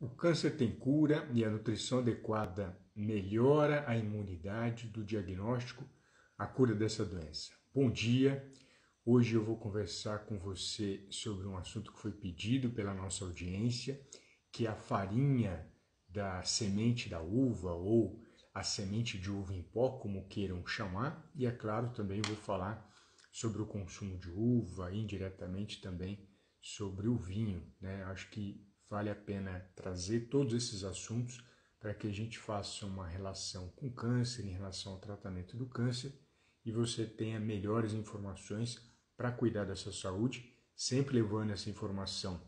O câncer tem cura e a nutrição adequada melhora a imunidade do diagnóstico, a cura dessa doença. Bom dia! Hoje eu vou conversar com você sobre um assunto que foi pedido pela nossa audiência, que é a farinha da semente da uva ou a semente de uva em pó, como queiram chamar, e é claro, também vou falar sobre o consumo de uva e indiretamente também sobre o vinho, né? Acho que vale a pena trazer todos esses assuntos para que a gente faça uma relação com o câncer, em relação ao tratamento do câncer, e você tenha melhores informações para cuidar da sua saúde, sempre levando essa informação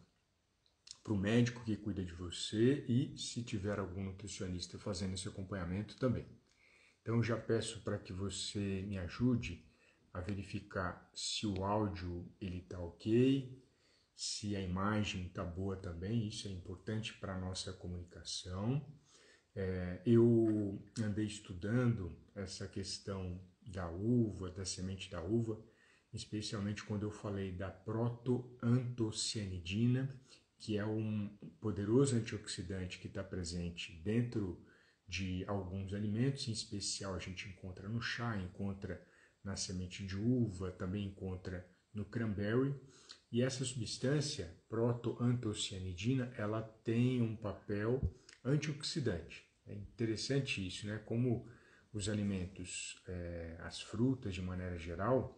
para o médico que cuida de você e, se tiver algum nutricionista fazendo esse acompanhamento também. Então, já peço para que você me ajude a verificar se o áudio está ok, se a imagem está boa também, isso é importante para a nossa comunicação. Eu andei estudando essa questão da uva, da semente da uva, especialmente quando eu falei da protoantocianidina, que é um poderoso antioxidante que está presente dentro de alguns alimentos, em especial a gente encontra no chá, encontra na semente de uva, também encontra no cranberry. E essa substância, protoantocianidina, ela tem um papel antioxidante. É interessante isso, né? Como os alimentos, as frutas de maneira geral,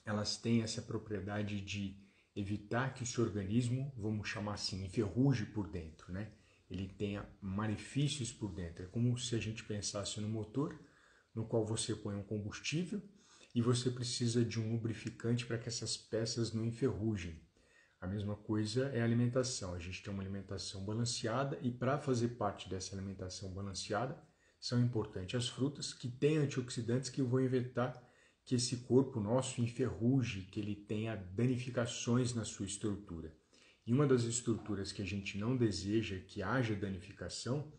elas têm essa propriedade de evitar que o seu organismo, vamos chamar assim, enferruje por dentro, né? Ele tenha malefícios por dentro. É como se a gente pensasse no motor, no qual você põe um combustível e você precisa de um lubrificante para que essas peças não enferrujem. A mesma coisa é a alimentação. A gente tem uma alimentação balanceada e para fazer parte dessa alimentação balanceada são importantes as frutas que têm antioxidantes que vão evitar que esse corpo nosso enferruje, que ele tenha danificações na sua estrutura. E uma das estruturas que a gente não deseja que haja danificação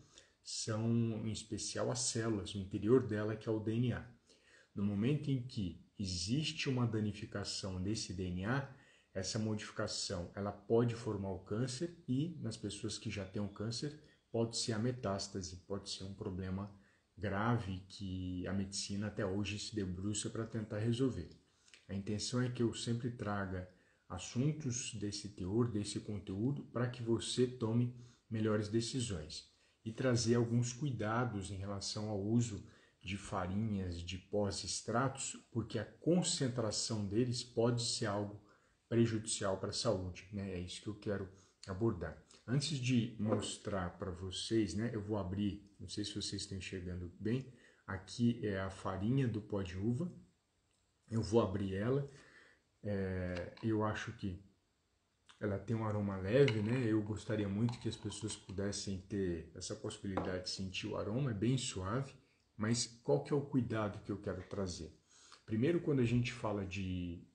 são, em especial, as células, o interior dela, que é o DNA. No momento em que existe uma danificação desse DNA, essa modificação ela pode formar o câncer e, nas pessoas que já têm o câncer, pode ser a metástase, pode ser um problema grave que a medicina até hoje se debruça para tentar resolver. A intenção é que eu sempre traga assuntos desse teor, desse conteúdo, para que você tome melhores decisões e trazer alguns cuidados em relação ao uso de farinhas, de pós extratos, porque a concentração deles pode ser algo prejudicial para a saúde, né? É isso que eu quero abordar. Antes de mostrar para vocês, né, eu vou abrir, não sei se vocês estão enxergando bem, aqui é a farinha do pó de uva, eu vou abrir ela, eu acho que ela tem um aroma leve, né? Eu gostaria muito que as pessoas pudessem ter essa possibilidade de sentir o aroma, é bem suave, mas qual que é o cuidado que eu quero trazer? Primeiro, quando a gente fala de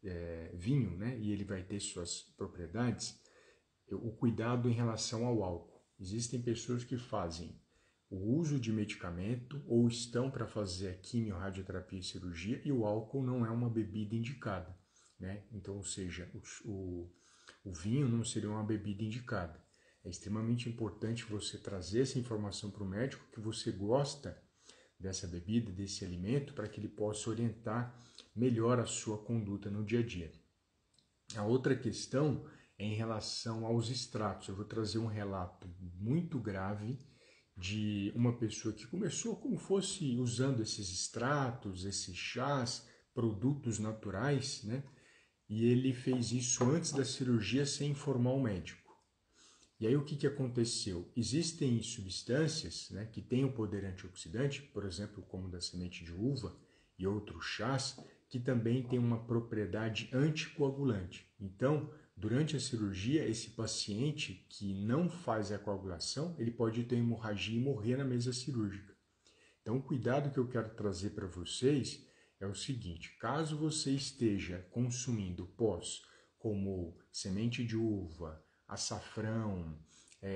vinho, né, e ele vai ter suas propriedades, o cuidado em relação ao álcool. Existem pessoas que fazem o uso de medicamento ou estão para fazer a quimio-radioterapia e cirurgia e o álcool não é uma bebida indicada, né? Então, ou seja, o vinho não seria uma bebida indicada. É extremamente importante você trazer essa informação para o médico que você gosta dessa bebida, desse alimento, para que ele possa orientar melhor a sua conduta no dia a dia. A outra questão é em relação aos extratos. Eu vou trazer um relato muito grave de uma pessoa que começou como fosse usando esses extratos, esses chás, produtos naturais, né? E ele fez isso antes da cirurgia sem informar o médico. E aí o que aconteceu? Existem substâncias, né, que têm o poder antioxidante, por exemplo, como da semente de uva e outros chás, que também têm uma propriedade anticoagulante. Então, durante a cirurgia, esse paciente que não faz a coagulação, ele pode ter hemorragia e morrer na mesa cirúrgica. Então, o cuidado que eu quero trazer para vocês é o seguinte: caso você esteja consumindo pós como semente de uva, açafrão,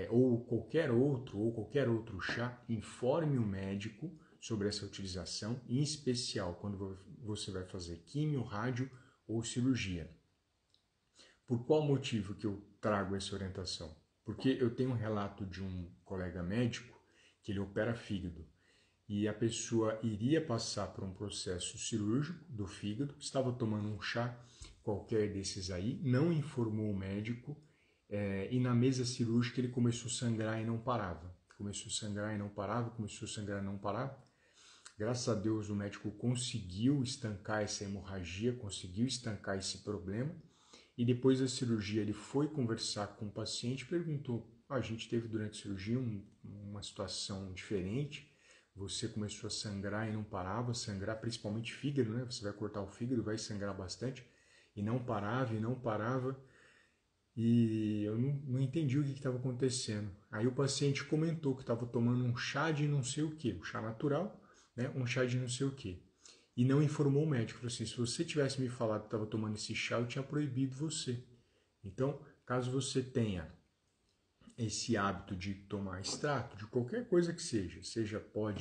ou qualquer outro chá, informe o médico sobre essa utilização, em especial quando você vai fazer químio, rádio ou cirurgia. Por qual motivo que eu trago essa orientação? Porque eu tenho um relato de um colega médico que ele opera fígado e a pessoa iria passar por um processo cirúrgico do fígado, estava tomando um chá qualquer desses aí, não informou o médico e na mesa cirúrgica ele começou a sangrar e não parava. Começou a sangrar e não parava, começou a sangrar e não parava. Graças a Deus o médico conseguiu estancar essa hemorragia, conseguiu estancar esse problema. E depois da cirurgia ele foi conversar com o paciente e perguntou: a gente teve durante a cirurgia uma situação diferente, você começou a sangrar e não parava, sangrar principalmente fígado, né? Você vai cortar o fígado, vai sangrar bastante, e não parava, e não parava, e eu não entendi o que estava acontecendo. Aí o paciente comentou que estava tomando um chá de não sei o que, um chá natural, né? Um chá de não sei o que. E não informou o médico. Falou assim: se você tivesse me falado que estava tomando esse chá, eu tinha proibido você. Então, caso você tenha esse hábito de tomar extrato de qualquer coisa que seja pó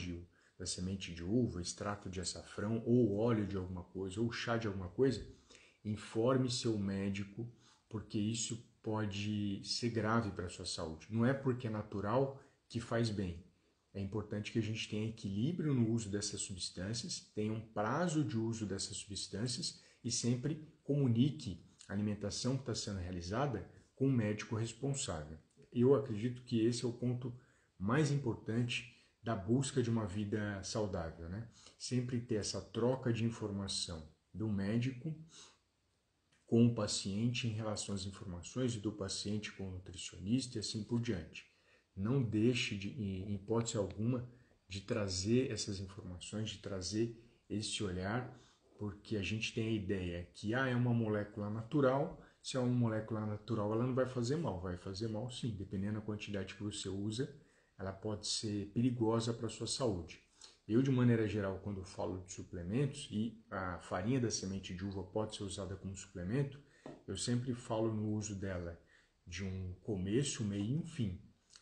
da semente de uva, extrato de açafrão, ou óleo de alguma coisa, ou chá de alguma coisa, informe seu médico, porque isso pode ser grave para a sua saúde. Não é porque é natural que faz bem. É importante que a gente tenha equilíbrio no uso dessas substâncias, tenha um prazo de uso dessas substâncias e sempre comunique a alimentação que está sendo realizada com o médico responsável. Eu acredito que esse é o ponto mais importante da busca de uma vida saudável, né? Sempre ter essa troca de informação do médico com o paciente em relação às informações e do paciente com o nutricionista e assim por diante. Não deixe, em hipótese alguma, de trazer essas informações, de trazer esse olhar, porque a gente tem a ideia que é uma molécula natural. Se é uma molécula natural, ela não vai fazer mal. Vai fazer mal sim, dependendo da quantidade que você usa, ela pode ser perigosa para a sua saúde. Eu, de maneira geral, quando falo de suplementos, e a farinha da semente de uva pode ser usada como suplemento, eu sempre falo no uso dela de um começo, meio e um fim.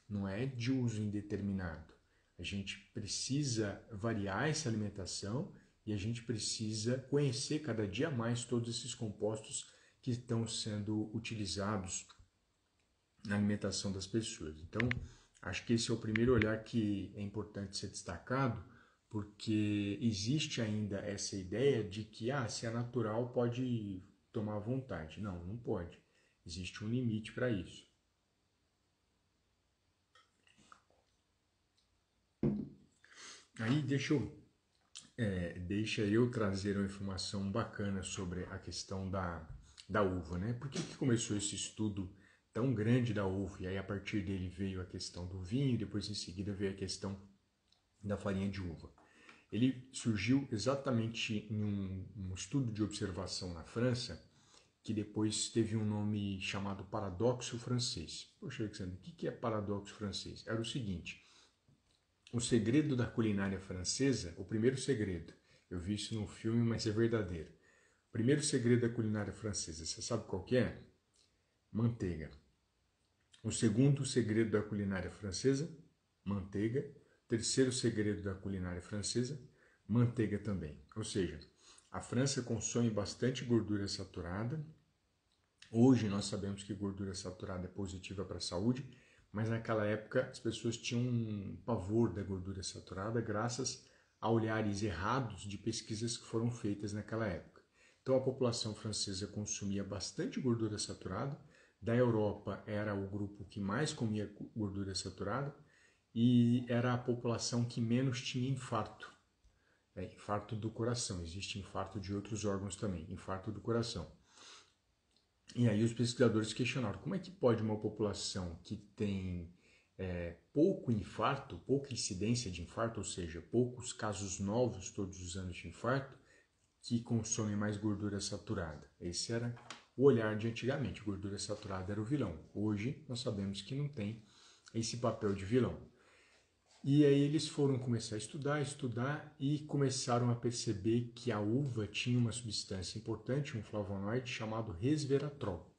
Não é de uso indeterminado. A gente precisa variar essa alimentação e a gente precisa conhecer cada dia mais todos esses compostos que estão sendo utilizados na alimentação das pessoas. Então, acho que esse é o primeiro olhar que é importante ser destacado, porque existe ainda essa ideia de que se é natural pode tomar à vontade. Não, não pode. Existe um limite para isso. Aí deixa eu trazer uma informação bacana sobre a questão da uva, né? Por que começou esse estudo tão grande da uva? E aí a partir dele veio a questão do vinho, e depois em seguida veio a questão da farinha de uva. Ele surgiu exatamente em um estudo de observação na França, que depois teve um nome chamado paradoxo francês. Poxa, Alexandre, o que é paradoxo francês? Era o seguinte: o segredo da culinária francesa, o primeiro segredo, eu vi isso num filme, mas é verdadeiro. O primeiro segredo da culinária francesa, você sabe qual que é? Manteiga. O segundo segredo da culinária francesa, manteiga. O terceiro segredo da culinária francesa, manteiga também. Ou seja, a França consome bastante gordura saturada. Hoje nós sabemos que gordura saturada é positiva para a saúde, mas naquela época as pessoas tinham um pavor da gordura saturada graças a olhares errados de pesquisas que foram feitas naquela época. Então a população francesa consumia bastante gordura saturada, da Europa era o grupo que mais comia gordura saturada e era a população que menos tinha infarto. Infarto do coração, existe infarto de outros órgãos também, infarto do coração. E aí os pesquisadores questionaram como é que pode uma população que tem pouco infarto, pouca incidência de infarto, ou seja, poucos casos novos todos os anos de infarto, que consome mais gordura saturada. Esse era o olhar de antigamente, gordura saturada era o vilão. Hoje nós sabemos que não tem esse papel de vilão. E aí eles foram começar a estudar e começaram a perceber que a uva tinha uma substância importante, um flavonoide chamado resveratrol.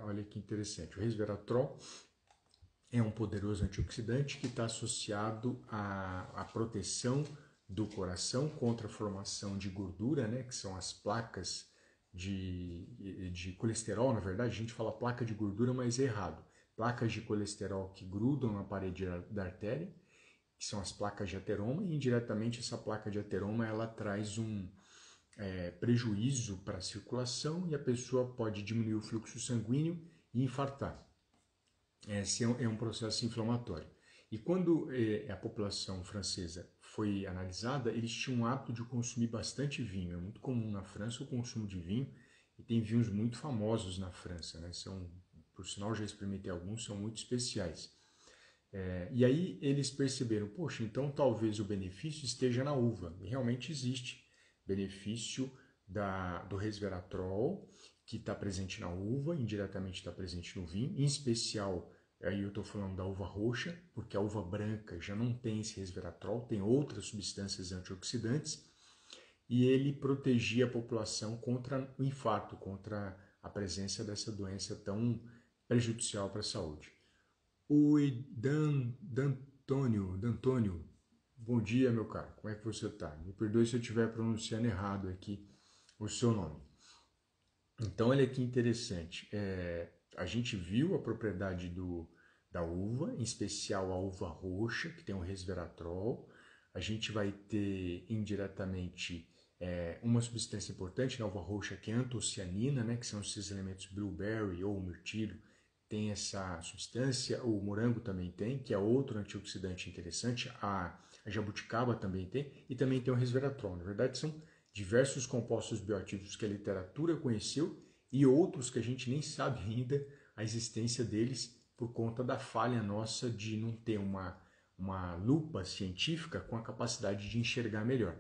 Olha que interessante, o resveratrol é um poderoso antioxidante que está associado à proteção do coração contra a formação de gordura, que são as placas de colesterol. Na verdade, a gente fala placa de gordura, mas é errado. placas de colesterol que grudam na parede da artéria, que são as placas de ateroma, e indiretamente essa placa de ateroma ela traz um prejuízo para a circulação e a pessoa pode diminuir o fluxo sanguíneo e infartar. Esse é um processo inflamatório. E quando a população francesa foi analisada, eles tinham o hábito de consumir bastante vinho. É muito comum na França o consumo de vinho, e tem vinhos muito famosos na França, né? Por sinal, já experimentei alguns, são muito especiais. E aí eles perceberam, poxa, então talvez o benefício esteja na uva. E realmente existe benefício do resveratrol, que está presente na uva, indiretamente está presente no vinho, em especial, aí eu estou falando da uva roxa, porque a uva branca já não tem esse resveratrol, tem outras substâncias antioxidantes, e ele protegia a população contra o infarto, contra a presença dessa doença tão prejudicial para a saúde. Oi, D'Antônio, bom dia, meu caro, como é que você está? Me perdoe se eu estiver pronunciando errado aqui o seu nome. Então, olha que interessante, a gente viu a propriedade da uva, em especial a uva roxa, que tem um resveratrol. A gente vai ter indiretamente uma substância importante na uva roxa, que é a antocianina, né, que são esses elementos blueberry ou mirtilo, tem essa substância. O morango também tem, que é outro antioxidante interessante, a jabuticaba também tem, e também tem o resveratrol. Na verdade, são diversos compostos bioativos que a literatura conheceu e outros que a gente nem sabe ainda a existência deles por conta da falha nossa de não ter uma lupa científica com a capacidade de enxergar melhor.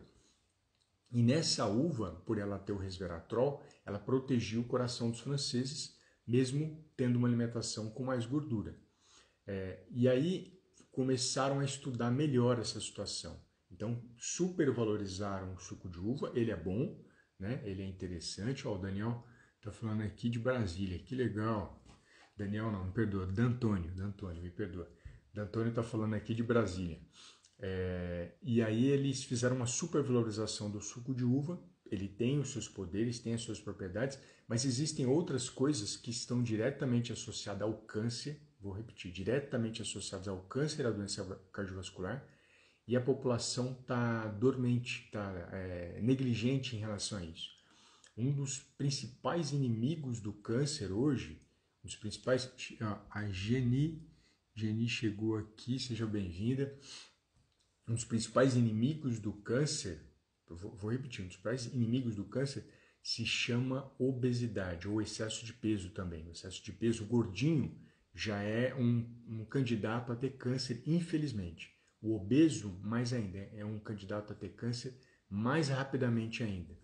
E nessa uva, por ela ter o resveratrol, ela protegia o coração dos franceses, mesmo tendo uma alimentação com mais gordura. E aí começaram a estudar melhor essa situação. Então, supervalorizaram o suco de uva, ele é bom, né? Ele é interessante. Ó, o Daniel está falando aqui de Brasília, que legal. Daniel não, me perdoa, D'Antônio, me perdoa. D'Antônio está falando aqui de Brasília. E aí eles fizeram uma supervalorização do suco de uva, ele tem os seus poderes, tem as suas propriedades, mas existem outras coisas que estão diretamente associadas ao câncer, vou repetir, diretamente associadas ao câncer e à doença cardiovascular, e a população está dormente, está negligente em relação a isso. Um dos principais inimigos do câncer hoje, um dos principais, a Geni chegou aqui, seja bem-vinda. Um dos principais inimigos do câncer, vou repetir, um dos principais inimigos do câncer se chama obesidade ou excesso de peso também. O excesso de peso, o gordinho, já é um candidato a ter câncer, infelizmente. O obeso, mais ainda, é um candidato a ter câncer mais rapidamente ainda.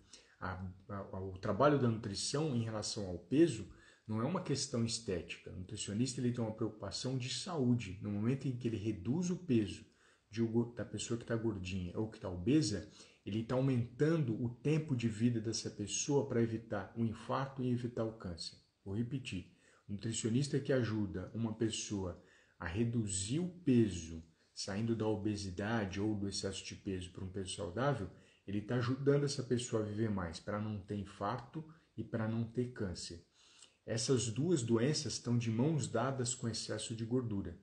O trabalho da nutrição em relação ao peso não é uma questão estética. O nutricionista ele tem uma preocupação de saúde. No momento em que ele reduz o peso da pessoa que está gordinha ou que está obesa, ele está aumentando o tempo de vida dessa pessoa para evitar o infarto e evitar o câncer. Vou repetir. O nutricionista que ajuda uma pessoa a reduzir o peso, saindo da obesidade ou do excesso de peso para um peso saudável, ele está ajudando essa pessoa a viver mais, para não ter infarto e para não ter câncer. Essas duas doenças estão de mãos dadas com excesso de gordura.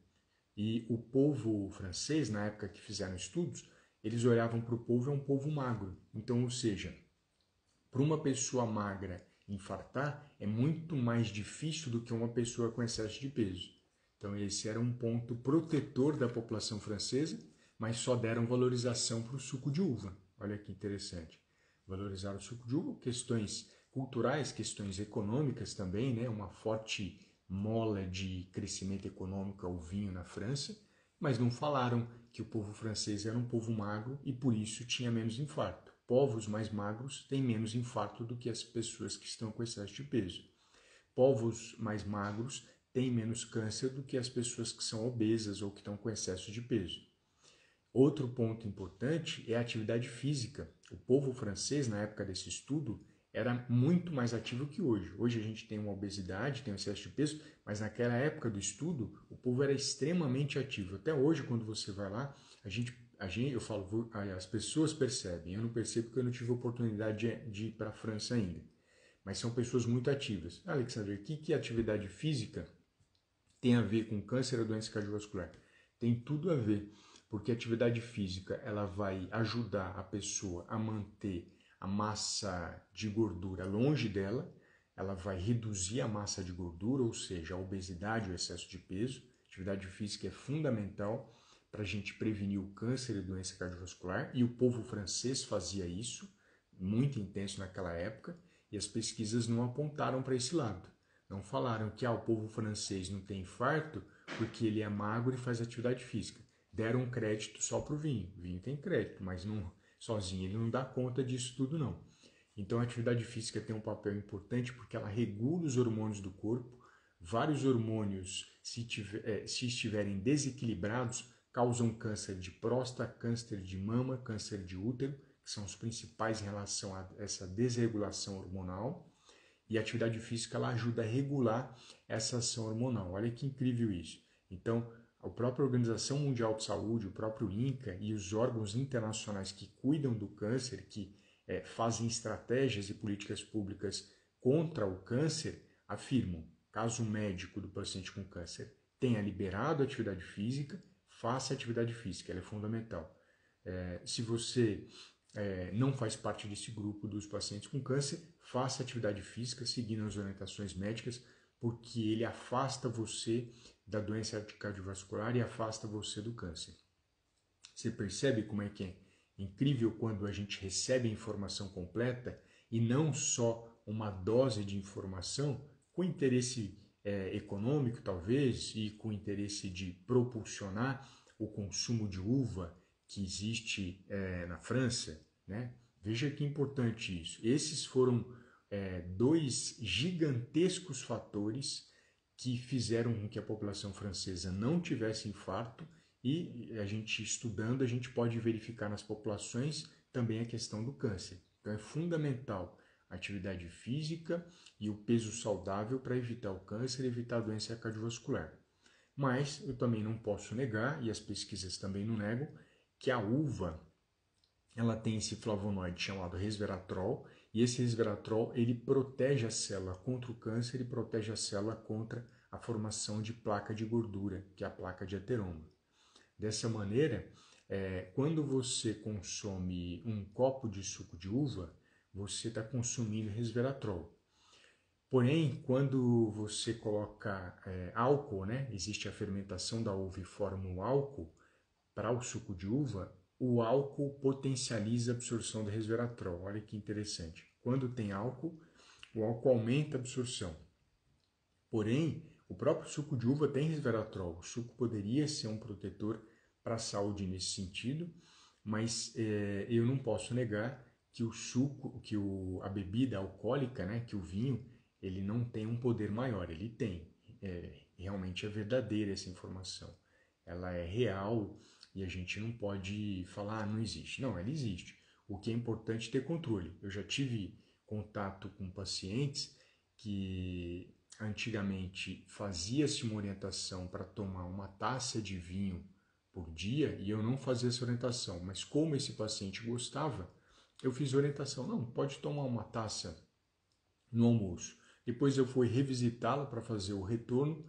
E o povo francês, na época que fizeram estudos, eles olhavam para o povo, é um povo magro. Então, ou seja, para uma pessoa magra infartar é muito mais difícil do que uma pessoa com excesso de peso. Então, esse era um ponto protetor da população francesa, mas só deram valorização para o suco de uva. Olha que interessante. Valorizaram o suco de uva, questões culturais, questões econômicas também, né? Uma forte mola de crescimento econômico ao vinho na França, mas não falaram que o povo francês era um povo magro e por isso tinha menos infarto. Povos mais magros têm menos infarto do que as pessoas que estão com excesso de peso. Povos mais magros têm menos câncer do que as pessoas que são obesas ou que estão com excesso de peso. Outro ponto importante é a atividade física. O povo francês, na época desse estudo, era muito mais ativo que hoje. Hoje a gente tem uma obesidade, tem um excesso de peso, mas naquela época do estudo, o povo era extremamente ativo. Até hoje, quando você vai lá, eu falo, as pessoas percebem. Eu não percebo porque eu não tive a oportunidade de ir para a França ainda. Mas são pessoas muito ativas. Alexandre, o que é atividade física? tem a ver com câncer ou doença cardiovascular? Tem tudo a ver, porque a atividade física ela vai ajudar a pessoa a manter a massa de gordura longe dela, ela vai reduzir a massa de gordura, ou seja, a obesidade, o excesso de peso. A atividade física é fundamental para a gente prevenir o câncer e doença cardiovascular, e o povo francês fazia isso, muito intenso naquela época, e as pesquisas não apontaram para esse lado. Não falaram que o povo francês não tem infarto porque ele é magro e faz atividade física. Deram crédito só para o vinho. O vinho tem crédito, mas não, sozinho ele não dá conta disso tudo não. Então a atividade física tem um papel importante porque ela regula os hormônios do corpo. Vários hormônios, se estiverem desequilibrados, causam câncer de próstata, câncer de mama, câncer de útero, que são os principais em relação a essa desregulação hormonal. E a atividade física ela ajuda a regular essa ação hormonal. Olha que incrível isso. Então, a própria Organização Mundial de Saúde, o próprio INCA e os órgãos internacionais que cuidam do câncer, que fazem estratégias e políticas públicas contra o câncer, afirmam, caso o médico do paciente com câncer tenha liberado a atividade física, faça atividade física, ela é fundamental. Se você não faz parte desse grupo dos pacientes com câncer, faça atividade física seguindo as orientações médicas, porque ele afasta você da doença cardiovascular e afasta você do câncer. Você percebe como é que é incrível quando a gente recebe a informação completa e não só uma dose de informação com interesse econômico, talvez, e com interesse de propulsionar o consumo de uva que existe na França, né? Veja que importante isso. Esses foram dois gigantescos fatores que fizeram com que a população francesa não tivesse infarto, e a gente estudando, a gente pode verificar nas populações também a questão do câncer. Então é fundamental a atividade física e o peso saudável para evitar o câncer e evitar a doença cardiovascular. Mas eu também não posso negar, e as pesquisas também não negam, que a uva ela tem esse flavonoide chamado resveratrol, e esse resveratrol ele protege a célula contra o câncer e protege a célula contra a formação de placa de gordura, que é a placa de ateroma. Dessa maneira, quando você consome um copo de suco de uva, você está consumindo resveratrol. Porém, quando você coloca álcool, né, existe a fermentação da uva e forma o álcool para o suco de uva, o álcool potencializa a absorção do resveratrol. Olha que interessante. Quando tem álcool, o álcool aumenta a absorção. Porém, o próprio suco de uva tem resveratrol. O suco poderia ser um protetor para a saúde nesse sentido, mas eu não posso negar que o suco, que a bebida alcoólica, né, que o vinho, ele não tem um poder maior. Ele tem. Realmente é verdadeira essa informação. Ela é real e a gente não pode falar, não existe. Não, ela existe. O que é importante é ter controle. Eu já tive contato com pacientes que antigamente fazia-se uma orientação para tomar uma taça de vinho por dia e eu não fazia essa orientação, mas como esse paciente gostava, eu fiz a orientação, não, pode tomar uma taça no almoço. Depois eu fui revisitá-lo para fazer o retorno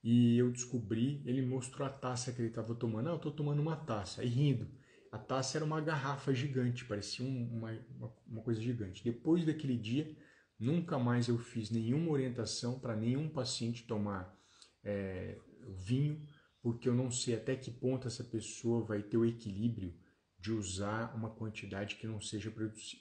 e eu descobri, ele mostrou a taça que ele estava tomando, eu estou tomando uma taça, e rindo. A taça era uma garrafa gigante, parecia uma coisa gigante. Depois daquele dia, nunca mais eu fiz nenhuma orientação para nenhum paciente tomar vinho, porque eu não sei até que ponto essa pessoa vai ter o equilíbrio de usar uma quantidade que não seja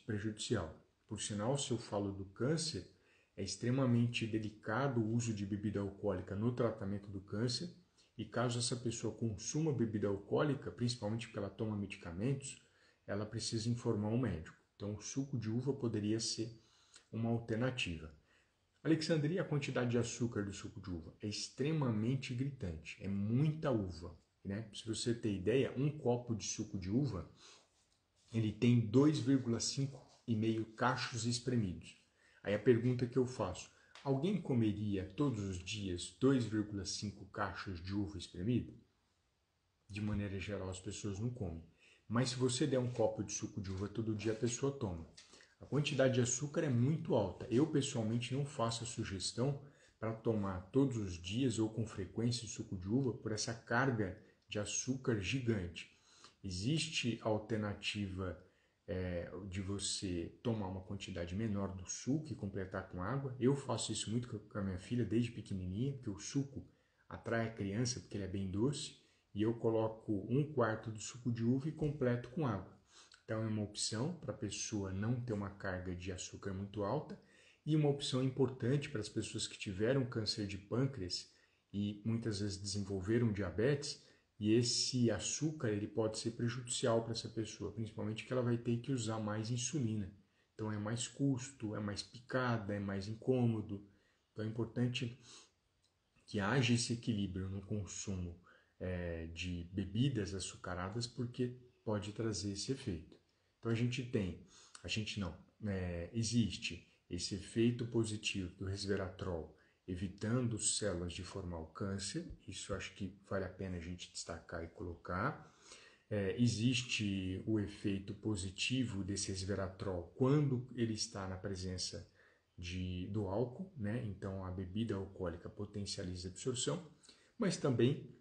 prejudicial. Por sinal, se eu falo do câncer, é extremamente delicado o uso de bebida alcoólica no tratamento do câncer, e caso essa pessoa consuma bebida alcoólica, principalmente porque ela toma medicamentos, ela precisa informar o médico. Então, o suco de uva poderia ser uma alternativa. Alexandria, a quantidade de açúcar do suco de uva é extremamente gritante, é muita uva, né? Se você ter ideia, um copo de suco de uva, ele tem 2,5 cachos espremidos. Aí a pergunta que eu faço, alguém comeria todos os dias 2,5 cachos de uva espremido? De maneira geral, as pessoas não comem. Mas se você der um copo de suco de uva todo dia, a pessoa toma. A quantidade de açúcar é muito alta. Eu, pessoalmente, não faço a sugestão, para tomar todos os dias ou com frequência suco de uva por essa carga de açúcar gigante. Existe a alternativa de você tomar uma quantidade menor do suco e completar com água. Eu faço isso muito com a minha filha desde pequenininha, porque o suco atrai a criança porque ele é bem doce, e eu coloco 1/4 do suco de uva e completo com água. Então é uma opção para a pessoa não ter uma carga de açúcar muito alta, e uma opção importante para as pessoas que tiveram câncer de pâncreas e muitas vezes desenvolveram diabetes, e esse açúcar ele pode ser prejudicial para essa pessoa, principalmente que ela vai ter que usar mais insulina. Então é mais custo, é mais picada, é mais incômodo. Então é importante que haja esse equilíbrio no consumo de bebidas açucaradas, porque pode trazer esse efeito. Então existe esse efeito positivo do resveratrol, evitando células de formar o câncer. Isso acho que vale a pena a gente destacar e colocar. Existe o efeito positivo desse resveratrol quando ele está na presença do álcool, né? Então a bebida alcoólica potencializa a absorção, mas também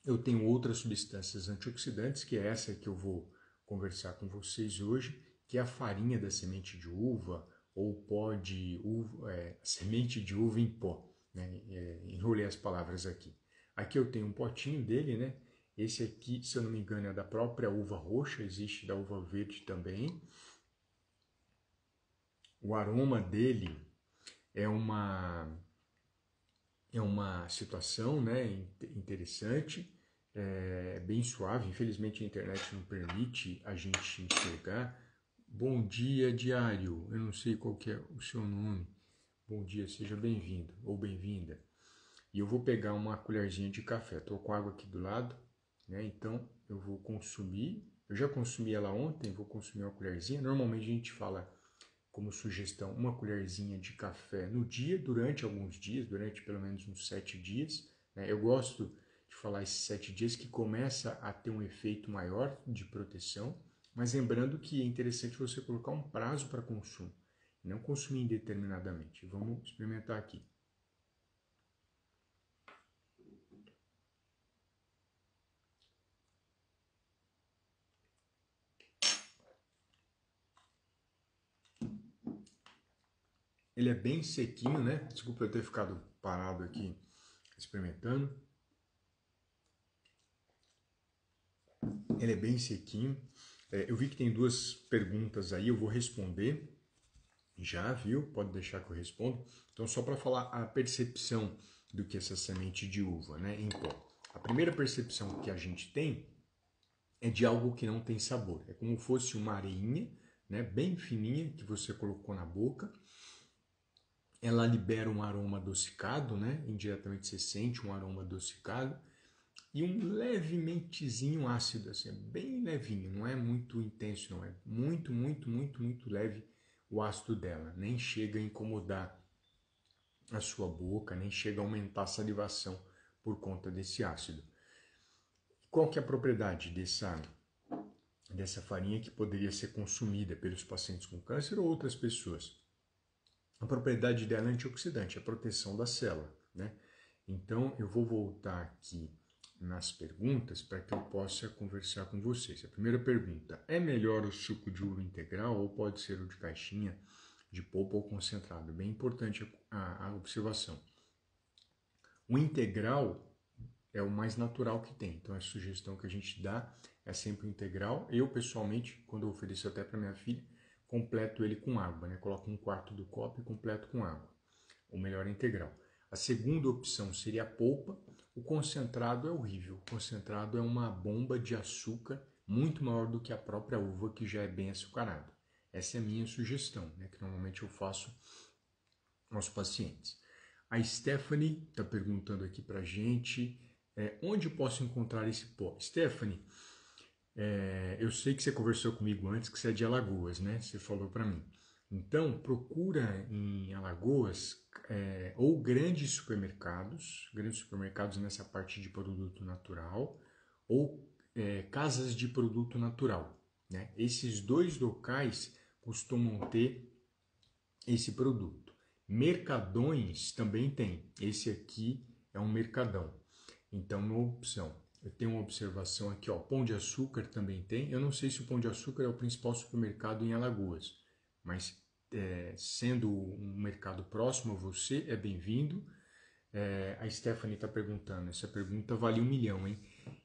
eu tenho outras substâncias antioxidantes, que é essa que eu vou conversar com vocês hoje, que é a farinha da semente de uva, ou pó de uva, semente de uva em pó, né? Enrolei as palavras aqui. Aqui eu tenho um potinho dele, né? Esse aqui, se eu não me engano, é da própria uva roxa, existe da uva verde também. O aroma dele é uma situação, né, interessante, bem suave. Infelizmente a internet não permite a gente enxergar. Bom dia, Diário. Eu não sei qual que é o seu nome. Bom dia, seja bem-vindo ou bem-vinda. E eu vou pegar uma colherzinha de café. Estou com água aqui do lado, né? Então eu vou consumir. Eu já consumi ela ontem, vou consumir uma colherzinha. Normalmente a gente fala como sugestão uma colherzinha de café no dia, durante alguns dias, durante pelo menos uns 7 dias. Né? Eu gosto de falar esses 7 dias que começa a ter um efeito maior de proteção, mas lembrando que é interessante você colocar um prazo para consumo, não consumir indeterminadamente. Vamos experimentar aqui. Ele é bem sequinho, né? Desculpa eu ter ficado parado aqui experimentando. Ele é bem sequinho. Eu vi que tem 2 perguntas aí, eu vou responder. Já viu? Pode deixar que eu respondo. Então, só para falar a percepção do que é essa semente de uva, né, em pó. A primeira percepção que a gente tem é de algo que não tem sabor. É como se fosse uma areinha, né, bem fininha, que você colocou na boca. Ela libera um aroma adocicado, né? Indiretamente você sente um aroma adocicado. E um levementezinho ácido, assim, bem levinho, não é muito intenso, não, é muito, muito, muito, muito leve o ácido dela, nem chega a incomodar a sua boca, nem chega a aumentar a salivação por conta desse ácido. Qual que é a propriedade dessa farinha que poderia ser consumida pelos pacientes com câncer ou outras pessoas? A propriedade dela é antioxidante, a proteção da célula, né? Então eu vou voltar aqui nas perguntas para que eu possa conversar com vocês. A primeira pergunta: é melhor o suco de uva integral ou pode ser o de caixinha, de polpa ou concentrado? Bem importante a observação. O integral é o mais natural que tem, então a sugestão que a gente dá é sempre o integral. Eu, pessoalmente, quando eu ofereço até para minha filha, completo ele com água, né? Coloco 1/4 do copo e completo com água. O melhor é integral. A segunda opção seria a polpa. O concentrado é horrível. O concentrado é uma bomba de açúcar muito maior do que a própria uva, que já é bem açucarada. Essa é a minha sugestão, né, que normalmente eu faço aos pacientes. A Stephanie está perguntando aqui para a gente onde eu posso encontrar esse pó. Stephanie, eu sei que você conversou comigo antes, que você é de Alagoas, né? Você falou para mim. Então, procura em Alagoas ou grandes supermercados nessa parte de produto natural, ou casas de produto natural, né? Esses 2 locais costumam ter esse produto. Mercadões também tem. Esse aqui é um mercadão. Então, uma opção. Eu tenho uma observação aqui, ó, Pão de Açúcar também tem. Eu não sei se o Pão de Açúcar é o principal supermercado em Alagoas, mas sendo um mercado próximo a você, é bem-vindo. A Stephanie está perguntando, essa pergunta vale 1 milhão, hein?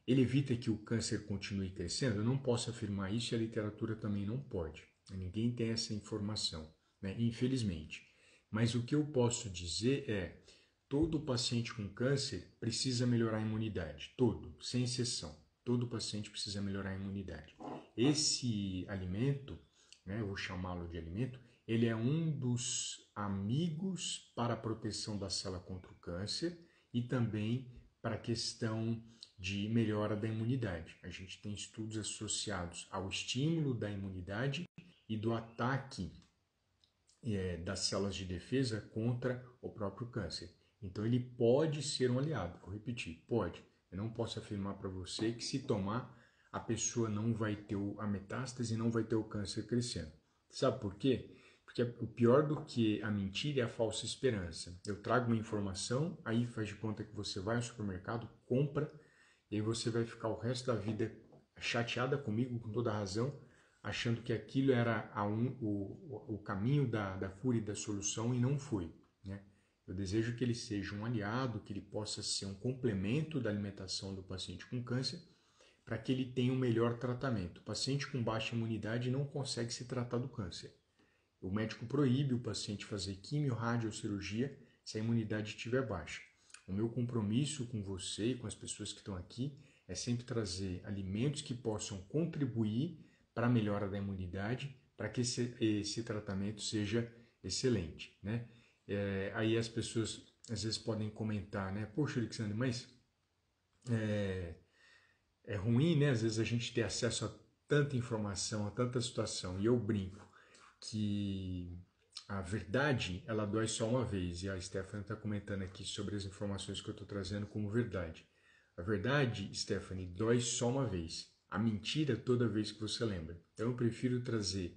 Ele evita que o câncer continue crescendo? Eu não posso afirmar isso e a literatura também não pode. Ninguém tem essa informação, né? Infelizmente. Mas o que eu posso dizer é, todo paciente com câncer precisa melhorar a imunidade, todo, sem exceção. Todo paciente precisa melhorar a imunidade. Esse alimento, né, eu vou chamá-lo de alimento, ele é um dos amigos para a proteção da célula contra o câncer e também para a questão de melhora da imunidade. A gente tem estudos associados ao estímulo da imunidade e do ataque das células de defesa contra o próprio câncer. Então ele pode ser um aliado, vou repetir, pode. Eu não posso afirmar para você que se tomar a pessoa não vai ter a metástase e não vai ter o câncer crescendo. Sabe por quê? Porque o pior do que a mentira é a falsa esperança. Eu trago uma informação, aí faz de conta que você vai ao supermercado, compra, e aí você vai ficar o resto da vida chateada comigo, com toda a razão, achando que aquilo era o caminho da cura e da solução e não foi, né? Eu desejo que ele seja um aliado, que ele possa ser um complemento da alimentação do paciente com câncer, para que ele tenha um melhor tratamento. O paciente com baixa imunidade não consegue se tratar do câncer. O médico proíbe o paciente fazer quimio, rádio ou cirurgia se a imunidade estiver baixa. O meu compromisso com você e com as pessoas que estão aqui é sempre trazer alimentos que possam contribuir para a melhora da imunidade, para que esse tratamento seja excelente, né? Aí as pessoas às vezes podem comentar, né? Poxa, Alexandre, mas é ruim, né? Às vezes a gente ter acesso a tanta informação, a tanta situação, e eu brinco que a verdade, ela dói só uma vez, e a Stephanie está comentando aqui sobre as informações que eu estou trazendo como verdade. A verdade, Stephanie, dói só uma vez. A mentira toda vez que você lembra. Então eu prefiro trazer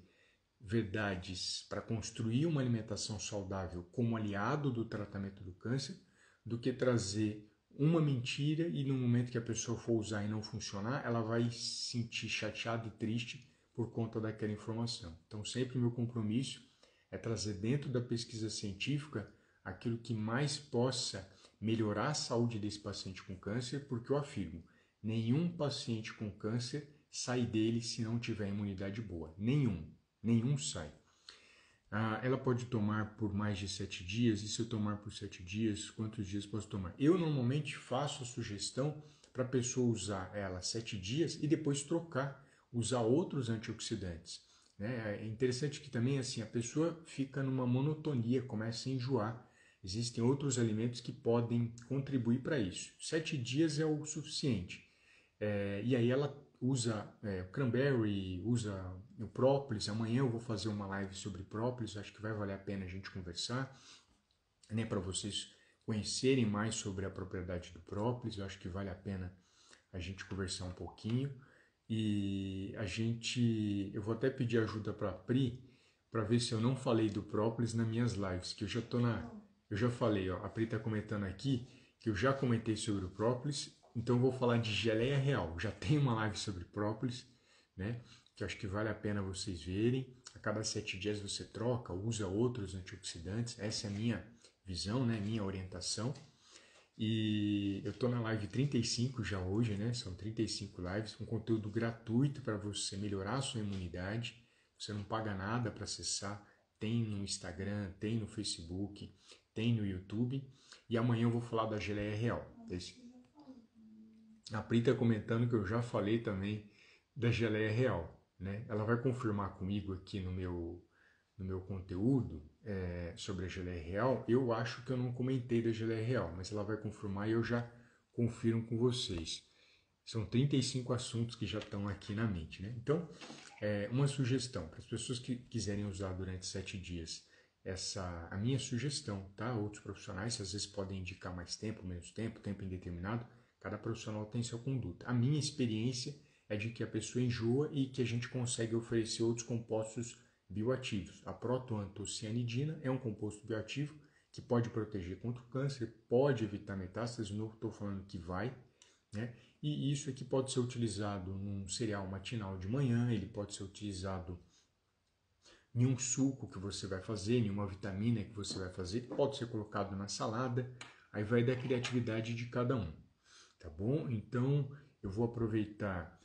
verdades para construir uma alimentação saudável como aliado do tratamento do câncer, do que trazer uma mentira e no momento que a pessoa for usar e não funcionar, ela vai se sentir chateada e triste por conta daquela informação. Então sempre o meu compromisso é trazer dentro da pesquisa científica aquilo que mais possa melhorar a saúde desse paciente com câncer, porque eu afirmo, nenhum paciente com câncer sai dele se não tiver imunidade boa. Nenhum sai. Ela pode tomar por mais de 7 dias, e se eu tomar por 7 dias, quantos dias posso tomar? Eu normalmente faço a sugestão para a pessoa usar ela 7 dias e depois trocar, usar outros antioxidantes. Né? É interessante que também assim, a pessoa fica numa monotonia, começa a enjoar. Existem outros alimentos que podem contribuir para isso. 7 dias é o suficiente. E aí ela usa o cranberry, usa o própolis. Amanhã eu vou fazer uma live sobre própolis, acho que vai valer a pena a gente conversar, né, para vocês conhecerem mais sobre a propriedade do própolis. Eu acho que vale a pena a gente conversar um pouquinho. E eu vou até pedir ajuda para a Pri, para ver se eu não falei do própolis nas minhas lives, que eu já falei, ó, a Pri está comentando aqui que eu já comentei sobre o própolis. Então eu vou falar de geleia real. Já tem uma live sobre própolis, né? Que eu acho que vale a pena vocês verem. A cada 7 dias você troca, usa outros antioxidantes. Essa é a minha visão, né? Minha orientação. E eu estou na live 35 já hoje, né? São 35 lives, um conteúdo gratuito para você melhorar a sua imunidade. Você não paga nada para acessar. Tem no Instagram, tem no Facebook, tem no YouTube. E amanhã eu vou falar da geleia real. A Pri está comentando que eu já falei também da geleia real, né? Ela vai confirmar comigo aqui no meu conteúdo sobre a geleia real. Eu acho que eu não comentei da geleia real, mas ela vai confirmar e eu já confirmo com vocês. São 35 assuntos que já estão aqui na mente, né? Então, uma sugestão para as pessoas que quiserem usar durante 7 dias, a minha sugestão, tá? Outros profissionais às vezes podem indicar mais tempo, menos tempo, tempo indeterminado. Cada profissional tem sua conduta. A minha experiência é de que a pessoa enjoa e que a gente consegue oferecer outros compostos bioativos. A protoantocianidina é um composto bioativo que pode proteger contra o câncer, pode evitar metástases, não estou falando que vai, né? E isso aqui pode ser utilizado num cereal matinal de manhã, ele pode ser utilizado em um suco que você vai fazer, em uma vitamina que você vai fazer, pode ser colocado na salada, aí vai da criatividade de cada um, tá bom? Então eu vou aproveitar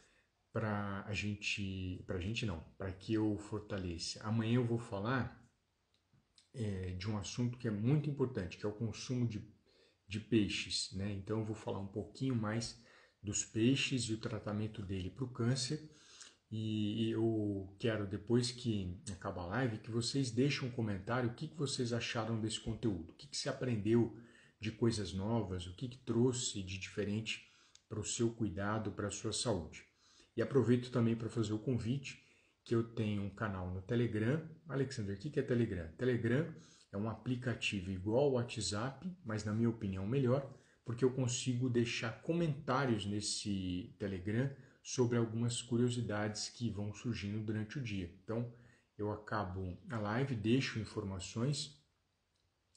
para que eu fortaleça. Amanhã eu vou falar de um assunto que é muito importante, que é o consumo de peixes, né? Então eu vou falar um pouquinho mais dos peixes e o tratamento dele para o câncer. E eu quero, depois que acabar a live, que vocês deixem um comentário o que vocês acharam desse conteúdo, o que você aprendeu de coisas novas, o que trouxe de diferente para o seu cuidado, para a sua saúde. E aproveito também para fazer o convite que eu tenho um canal no Telegram. Alexandre, o que é Telegram? Telegram é um aplicativo igual ao WhatsApp, mas na minha opinião melhor, porque eu consigo deixar comentários nesse Telegram sobre algumas curiosidades que vão surgindo durante o dia. Então, eu acabo a live, deixo informações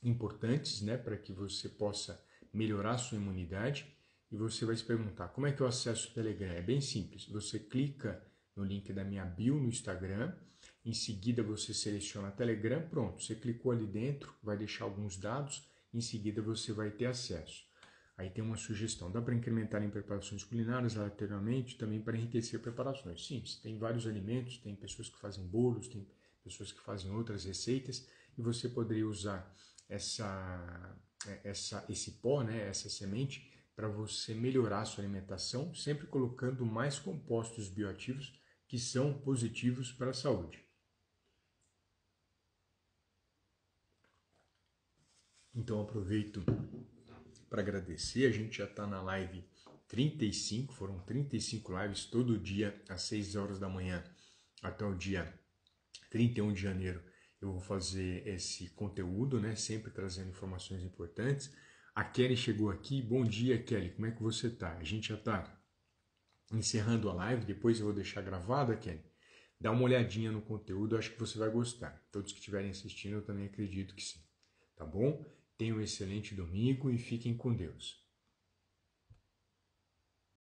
importantes, né, para que você possa melhorar a sua imunidade. E você vai se perguntar, como é que eu acesso o Telegram? É bem simples, você clica no link da minha bio no Instagram, em seguida você seleciona Telegram, pronto, você clicou ali dentro, vai deixar alguns dados, em seguida você vai ter acesso. Aí tem uma sugestão, dá para incrementar em preparações culinárias aleatoriamente, também para enriquecer preparações. Sim, tem vários alimentos, tem pessoas que fazem bolos, tem pessoas que fazem outras receitas, e você poderia usar esse pó, né, essa semente, para você melhorar a sua alimentação, sempre colocando mais compostos bioativos que são positivos para a saúde. Então aproveito para agradecer, a gente já está na live 35, foram 35 lives todo dia às 6 horas da manhã até o dia 31 de janeiro. Eu vou fazer esse conteúdo, né, sempre trazendo informações importantes. A Kelly chegou aqui, bom dia Kelly, como é que você está? A gente já está encerrando a live, depois eu vou deixar gravada, Kelly. Dá uma olhadinha no conteúdo, acho que você vai gostar. Todos que estiverem assistindo, eu também acredito que sim. Tá bom? Tenham um excelente domingo e fiquem com Deus.